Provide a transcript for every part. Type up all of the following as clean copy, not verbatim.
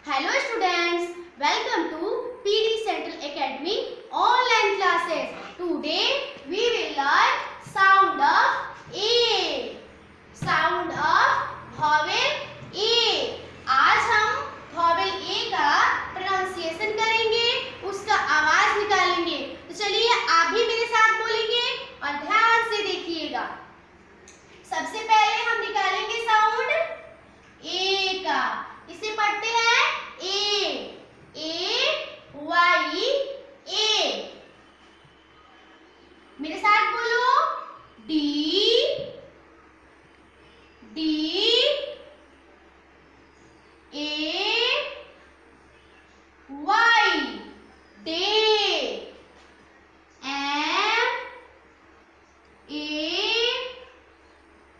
Hello students, welcome to PD Central Academy online classes. Today we will learn sound of A. Sound of vowel A. आज हम vowel A का pronunciation करेंगे, उसका आवाज निकालेंगे। तो चलिए आप भी मेरे साथ बोलेंगे और ध्यान से देखिएगा। सबसे पहले हम निकालेंगे साउंड ए का। इसे पढ़ते हैं वाई ए। मेरे साथ बोलो D A Y day. M A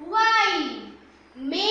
Y May.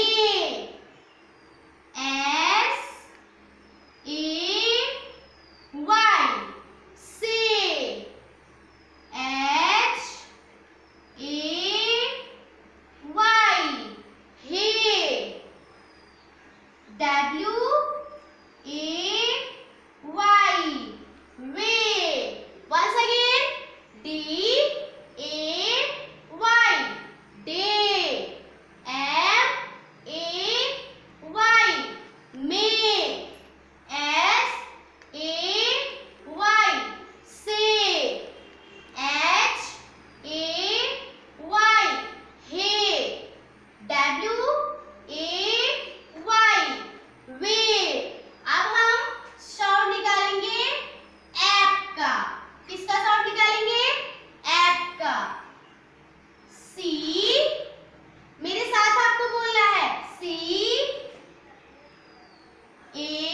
A